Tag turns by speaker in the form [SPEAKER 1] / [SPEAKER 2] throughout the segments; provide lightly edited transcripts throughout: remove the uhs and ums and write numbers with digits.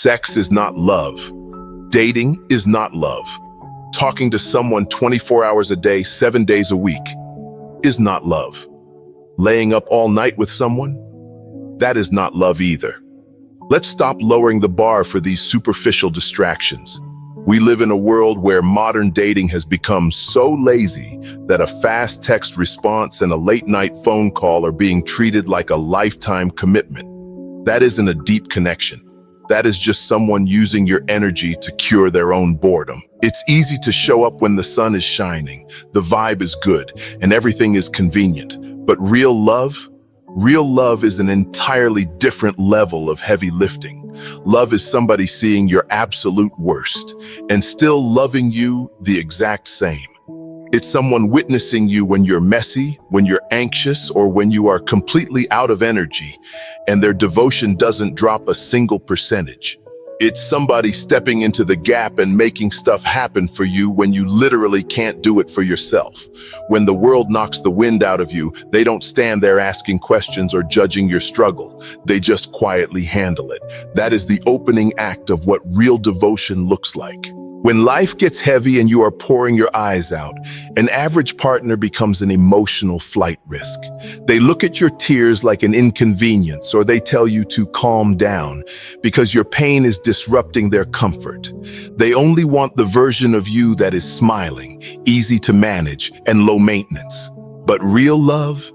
[SPEAKER 1] Sex is not love. Dating is not love. Talking to someone 24 hours a day, 7 days a week is not love. Laying up all night with someone? That is not love either. Let's stop lowering the bar for these superficial distractions. We live in a world where modern dating has become so lazy that a fast text response and a late-night phone call are being treated like a lifetime commitment. That isn't a deep connection. That is just someone using your energy to cure their own boredom. It's easy to show up when the sun is shining, the vibe is good, and everything is convenient. But real love is an entirely different level of heavy lifting. Love is somebody seeing your absolute worst and still loving you the exact same. It's someone witnessing you when you're messy, when you're anxious, or when you are completely out of energy, and their devotion doesn't drop a single percentage. It's somebody stepping into the gap and making stuff happen for you when you literally can't do it for yourself. When the world knocks the wind out of you, they don't stand there asking questions or judging your struggle. They just quietly handle it. That is the opening act of what real devotion looks like. When life gets heavy and you are pouring your eyes out, an average partner becomes an emotional flight risk. They look at your tears like an inconvenience, or they tell you to calm down because your pain is disrupting their comfort. They only want the version of you that is smiling, easy to manage, and low maintenance. But real love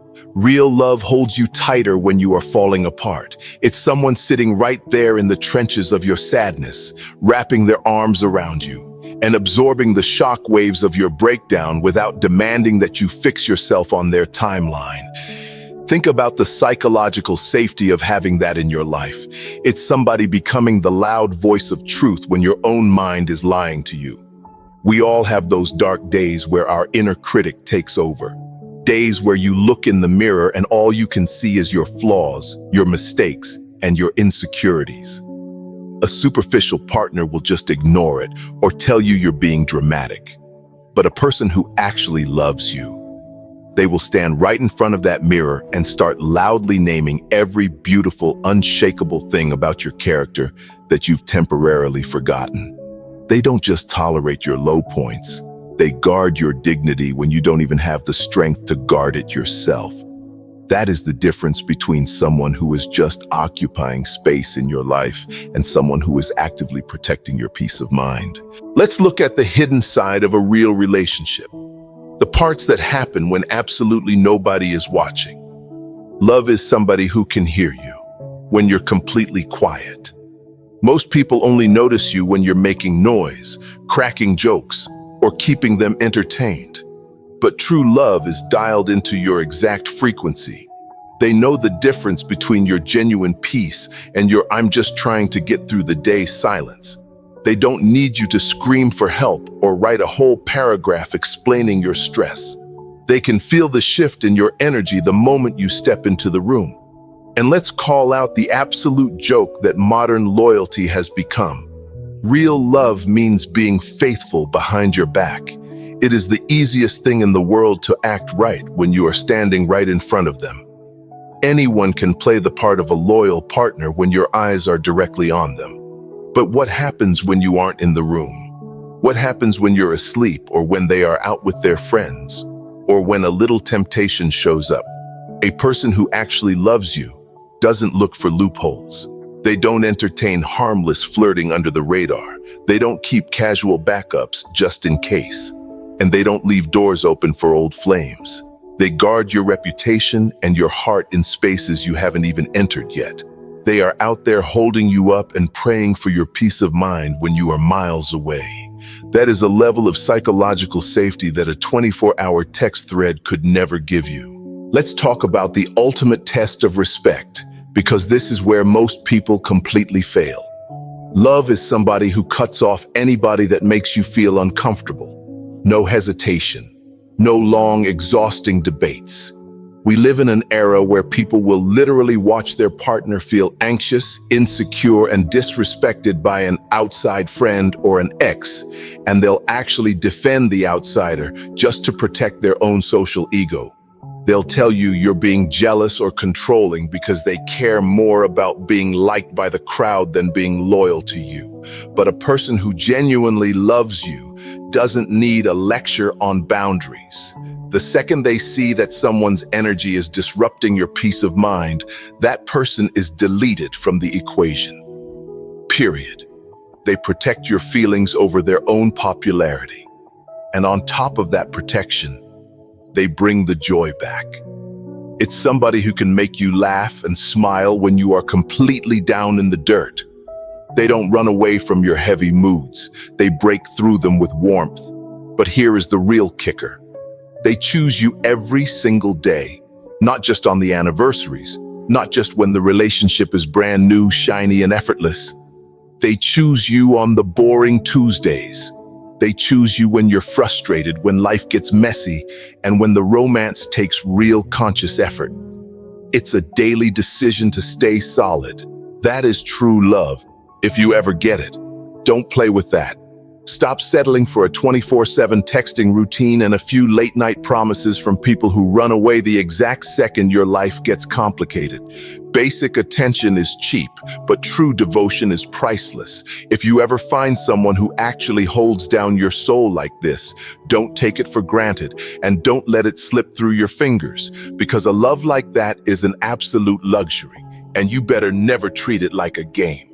[SPEAKER 1] holds you tighter when you are falling apart. It's someone sitting right there in the trenches of your sadness, wrapping their arms around you and absorbing the shock waves of your breakdown without demanding that you fix yourself on their timeline. Think about the psychological safety of having that in your life. It's somebody becoming the loud voice of truth when your own mind is lying to you. We all have those dark days where our inner critic takes over. Days where you look in the mirror and all you can see is your flaws, your mistakes, and your insecurities. A superficial partner will just ignore it or tell you you're being dramatic. But a person who actually loves you, they will stand right in front of that mirror and start loudly naming every beautiful, unshakable thing about your character that you've temporarily forgotten. They don't just tolerate your low points. They guard your dignity when you don't even have the strength to guard it yourself. That is the difference between someone who is just occupying space in your life and someone who is actively protecting your peace of mind. Let's look at the hidden side of a real relationship. The parts that happen when absolutely nobody is watching. Love is somebody who can hear you when you're completely quiet. Most people only notice you when you're making noise, cracking jokes, or keeping them entertained. But true love is dialed into your exact frequency. They know the difference between your genuine peace and your "I'm just trying to get through the day" silence. They don't need you to scream for help or write a whole paragraph explaining your stress. They can feel the shift in your energy the moment you step into the room. And let's call out the absolute joke that modern loyalty has become. Real love means being faithful behind your back. It is the easiest thing in the world to act right when you are standing right in front of them. Anyone can play the part of a loyal partner when your eyes are directly on them. But what happens when you aren't in the room? What happens when you're asleep, or when they are out with their friends, or when a little temptation shows up? A person who actually loves you doesn't look for loopholes. They don't entertain harmless flirting under the radar. They don't keep casual backups just in case. And they don't leave doors open for old flames. They guard your reputation and your heart in spaces you haven't even entered yet. They are out there holding you up and praying for your peace of mind when you are miles away. That is a level of psychological safety that a 24-hour text thread could never give you. Let's talk about the ultimate test of respect, because this is where most people completely fail. Love is somebody who cuts off anybody that makes you feel uncomfortable. No hesitation, no long, exhausting debates. We live in an era where people will literally watch their partner feel anxious, insecure, and disrespected by an outside friend or an ex, and they'll actually defend the outsider just to protect their own social ego. They'll tell you you're being jealous or controlling because they care more about being liked by the crowd than being loyal to you. But a person who genuinely loves you doesn't need a lecture on boundaries. The second they see that someone's energy is disrupting your peace of mind, that person is deleted from the equation. Period. They protect your feelings over their own popularity. And on top of that protection, they bring the joy back. It's somebody who can make you laugh and smile when you are completely down in the dirt. They don't run away from your heavy moods. They break through them with warmth. But here is the real kicker. They choose you every single day, not just on the anniversaries, not just when the relationship is brand new, shiny, and effortless. They choose you on the boring Tuesdays. They choose you when you're frustrated, when life gets messy, and when the romance takes real conscious effort. It's a daily decision to stay solid. That is true love, if you ever get it. Don't play with that. Stop settling for a 24/7 texting routine and a few late-night promises from people who run away the exact second your life gets complicated. Basic attention is cheap, but true devotion is priceless. If you ever find someone who actually holds down your soul like this, don't take it for granted and don't let it slip through your fingers, because a love like that is an absolute luxury, and you better never treat it like a game.